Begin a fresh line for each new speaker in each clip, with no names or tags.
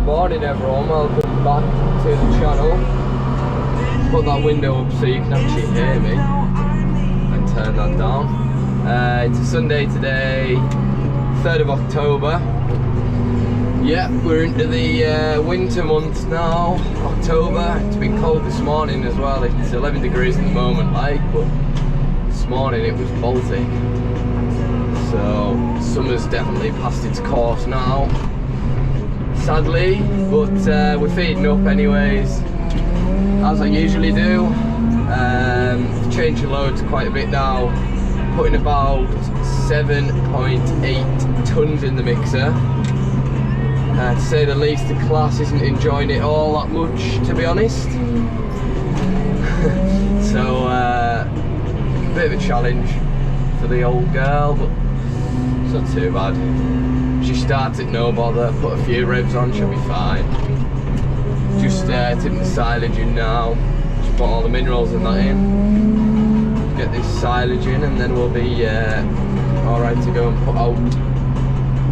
Morning everyone, welcome back to the channel. Put that window up so you can actually hear me and turn that down. It's a Sunday today, 3rd of October. Yeah, we're into the winter months now, October. It's been cold this morning as well. It's 11 degrees at the moment, but this morning it was Baltic. So summer's definitely past its course now, sadly, but we're feeding up anyways, as I usually do. Changing loads quite a bit now, putting about 7.8 tons in the mixer. To say the least, the class isn't enjoying it all that much, to be honest. So bit of a challenge for the old girl, but it's not too bad. She starts it no bother, put a few revs on, she'll be fine. Just tipping the silage in now, just put all the minerals and that in. Get this silage in and then we'll be alright to go and put out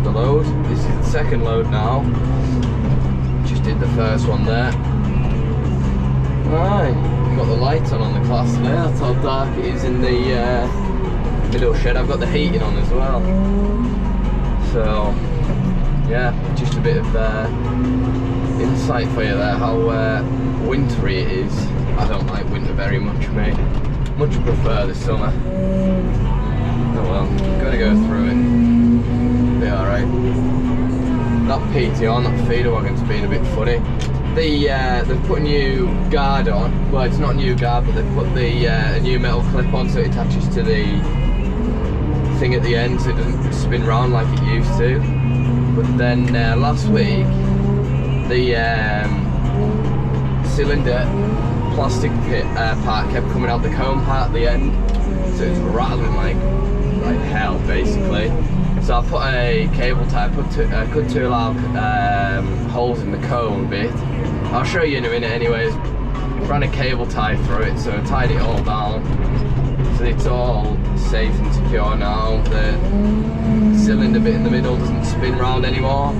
the load. This is the second load now. Just did the first one there. Right, got the lights on the class there. That's how dark it is in the middle shed. I've got the heating on as well. So yeah, just a bit of insight for you there, how wintry it is. I don't like winter very much, mate. Much prefer the summer. Oh well, gotta go through it. Be alright. That PT on, that feeder wagon's been a bit funny. They've put a new guard on. Well, it's not a new guard, but they've put the a new metal clip on so it attaches to the thing at the end so it doesn't spin round like it used to. But then last week the cylinder plastic part kept coming out the cone part at the end, so it was rattling like hell basically. So I put a cable tie, cut two large holes in the cone bit. I'll show you in a minute anyways. Ran a cable tie through it, so I tied it all down so it's all safe and secure now. The cylinder bit in the middle doesn't spin round anymore,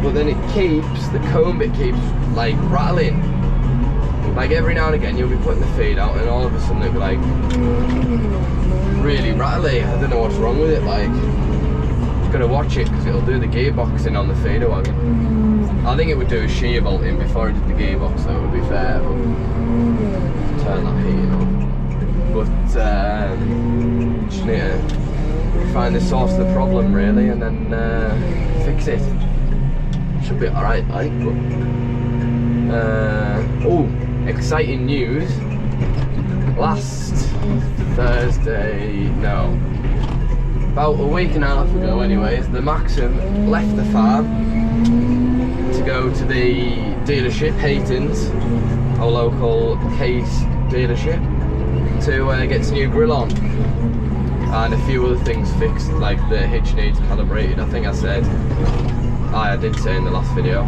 but then the cone bit keeps like rattling. Like every now and again you'll be putting the feed out and all of a sudden it'll be like really rattly. I don't know what's wrong with it. Like, just gotta watch it because it'll do the gearboxing on the feeder wagon. I think it would do a shear bolting before it did the gearbox, so it would be fair, but turn that heating on. But just need to find the source of the problem really and then fix it. Should be alright, like, but oh, exciting news. Last Thursday, no, about a week and a half ago anyways, the Maxim left the farm to go to the dealership, Hayton's, our local case dealership, to get its new grill on and a few other things fixed, like the hitch needs calibrated. I think I said, I did say in the last video.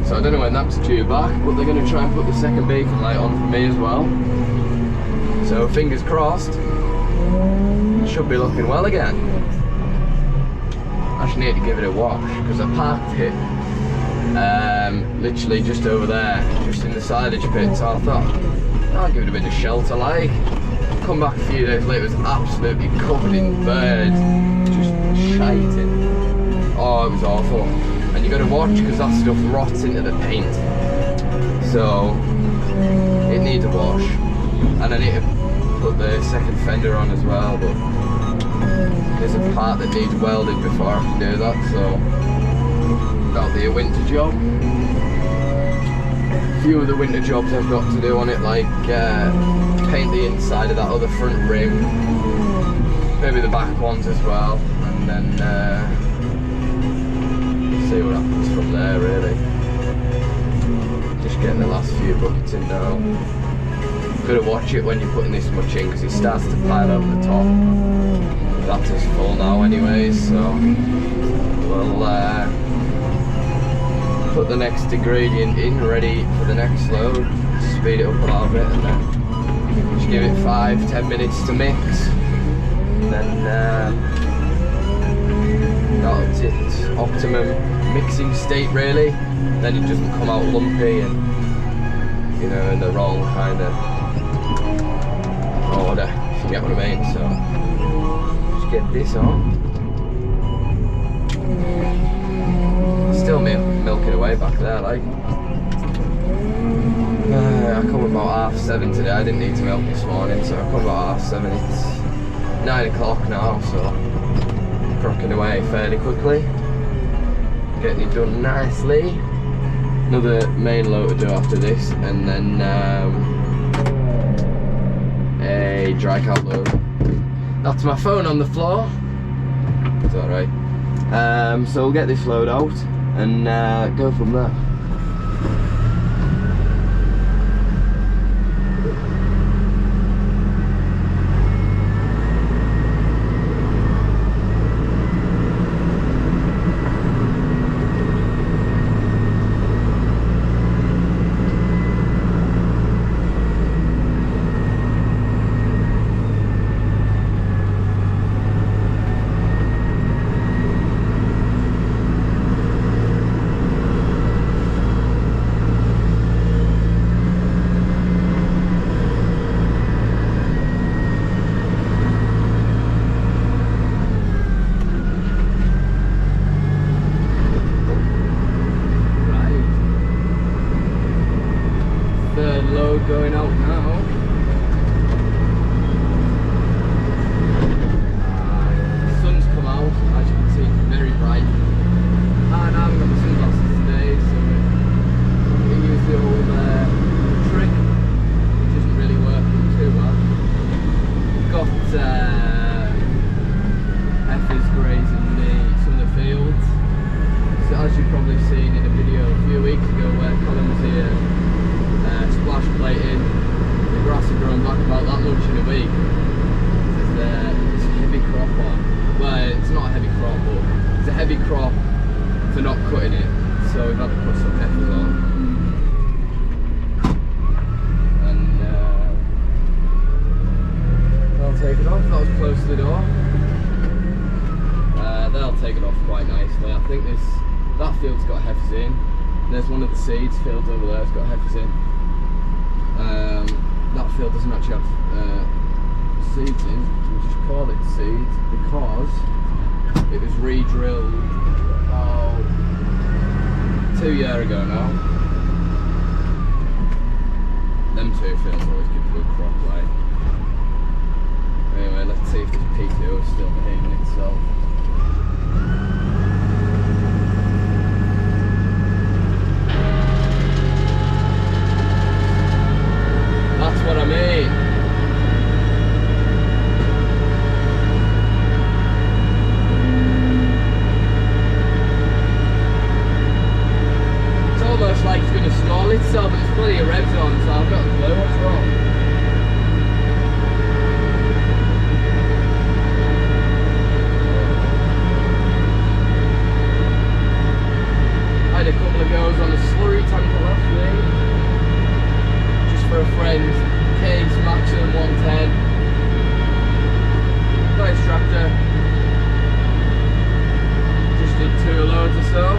So I don't know when that's due back, but they're going to try and put the second beacon light on for me as well. So fingers crossed, should be looking well again. I just need to give it a wash because I parked it literally just over there, just in the silage pit. So I thought I'll give it a bit of shelter. Like, come back a few days later, it was absolutely covered in birds, just shiting. Oh, it was awful. And you got to watch because that stuff rots into the paint, so it needs a wash. And I need to put the second fender on as well, but there's a part that needs welded before I can do that, so that'll be a winter job. A few of the winter jobs I've got to do on it, like paint the inside of that other front rim, maybe the back ones as well, and then see what happens from there really. Just getting the last few buckets in now. Gotta watch it when you're putting this much in because it starts to pile over the top. That's us full now anyways, so we'll put the next ingredient in ready for the next load, speed it up a little bit and then just give it 5-10 minutes to mix, and then got its optimum mixing state really, then it doesn't come out lumpy and, you know, in the wrong kind of order, if you get what I mean. So just get this on. Still milking away back there, like. I come about 7:30 today. I didn't need to milk this morning, so I come about 7:30. It's 9 o'clock now, so crocking away fairly quickly, getting it done nicely. Another main load to do after this, and then a dry cow load. That's my phone on the floor. It's alright. So we'll get this load out and go from there. Load going out now. The sun's come out, as you can see, it's very bright. And I haven't got my sunglasses today, so we use the old trick, which isn't really working too well. We've got heifers grazing some of the fields. So as you've probably seen in a video a few weeks ago where Colin was here, splash plating, the grass had grown back about that much in a week. There's a heavy crop on. Well, it's not a heavy crop, but it's a heavy crop for not cutting it. So we've had to put some heifers on. And they'll take it off. That was close to the door. They'll take it off quite nicely. I think that field's got heifers in. There's one of the seeds fields over there, it's got heifers in. That field doesn't actually have seeds in, we just call it seeds because it was re-drilled about 2 years ago now. Them two fields always give a good crop, like. Anyway, let's see if this PTO is still behaving itself. That's what I mean. It's almost like it's going to stall itself, but there's plenty of revs on, so I've got a clue what's wrong. I had a couple of goes on the slurry tanker last week. For a friend, Case Maximum 110. Nice tractor. Just did 2 loads or so.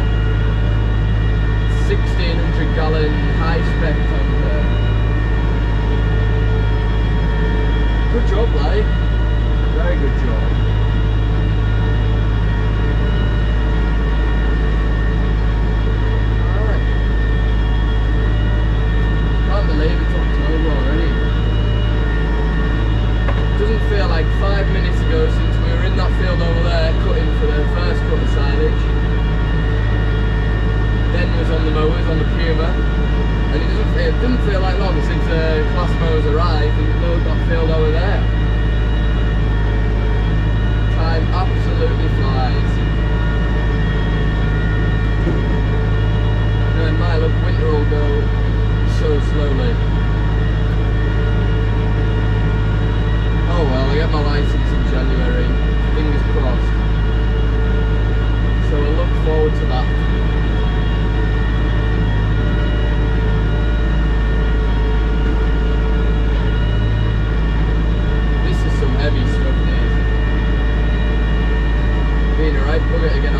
1600 gallon high spec tanker. Good job, like. Very good job. Can't believe it's October already. Doesn't feel like 5 minutes ago since we were in that field over there cutting for the first cut of silage. Then was on the mowers on the Puma, and it doesn't feel like long since class mowers arrived and the load got filled over there. Time absolutely flies. And my look, winter will go so slowly. Oh well, I get my license in January, fingers crossed. So I look forward to that. This is some heavy stuff, Dave. Being a right bugger to get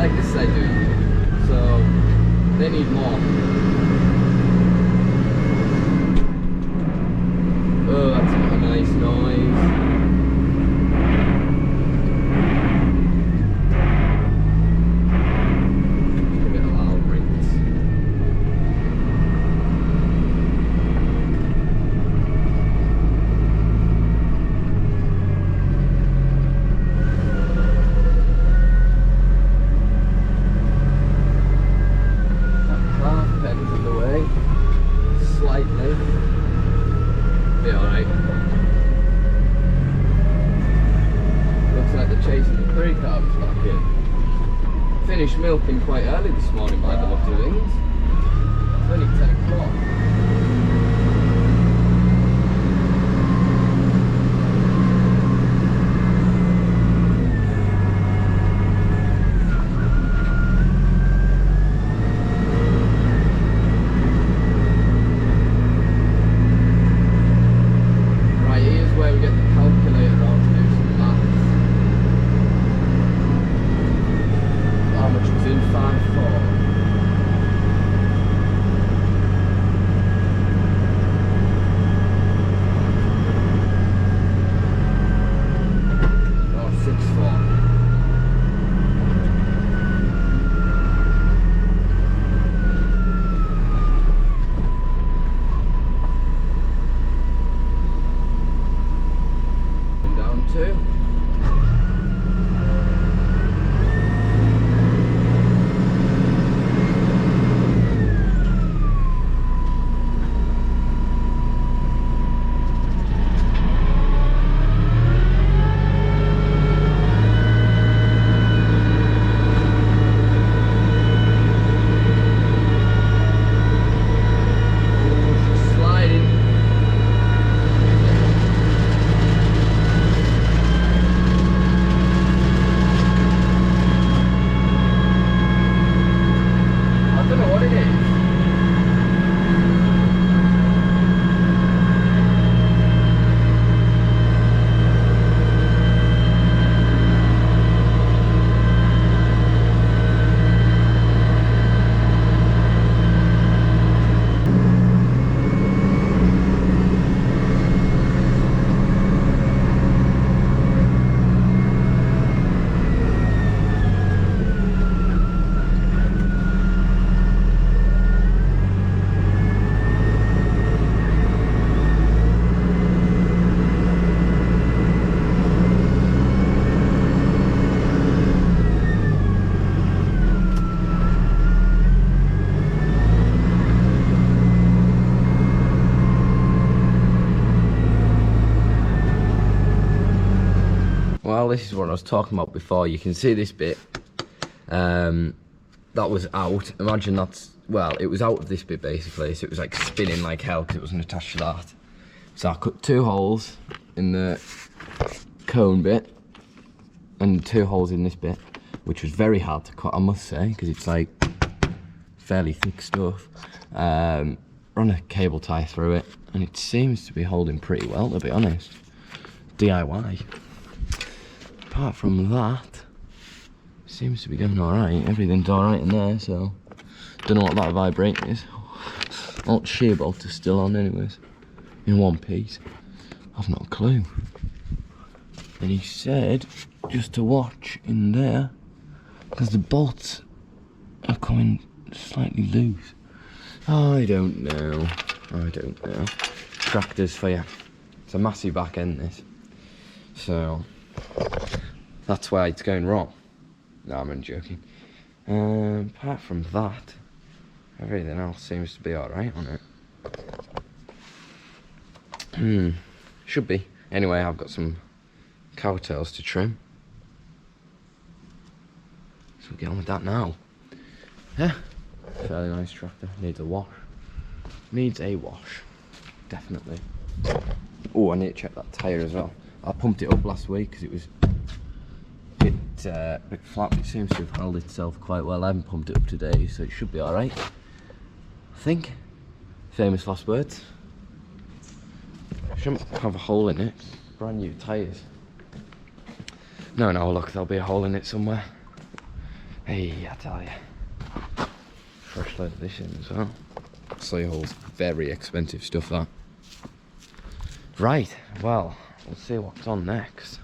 like this I do. So they need more. Oh, that's got a nice noise. Give it a loud rinse. That carpet is in the way, slightly. Be alright. Looks like they're chasing the curry calves back in. Finished milking quite early this morning by the look of things. It's only 10 o'clock. Well, this is what I was talking about before. You can see this bit that was out. Imagine that's, well, it was out of this bit basically, so it was like spinning like hell because it wasn't attached to that. So I cut 2 holes in the cone bit and 2 holes in this bit, which was very hard to cut, I must say, because it's like fairly thick stuff. Run a cable tie through it and it seems to be holding pretty well, to be honest. DIY. Apart from that, seems to be going alright. Everything's alright in there, so don't know what that vibrate is. Alt shear bolt is still on anyways, in one piece. I've not a clue. And he said just to watch in there because the bolts are coming slightly loose. I don't know. Tractors for you. It's a massive back end, this. So that's why it's going wrong. No, I'm only joking. Apart from that, everything else seems to be alright on it. Should be. Anyway, I've got some cowtails to trim. So we'll get on with that now. Yeah, fairly nice tractor. Needs a wash. Needs a wash. Definitely. Oh, I need to check that tyre as well. I pumped it up last week because it was a bit flat. It seems to have held itself quite well. I haven't pumped it up today, so it should be alright. I think. Famous last words. Shouldn't have a hole in it. Brand new tyres. No, look, there'll be a hole in it somewhere. Hey, I tell you. Fresh load of this in as well. Soy-hole's very expensive stuff, that. Right, well, we'll see what's on next.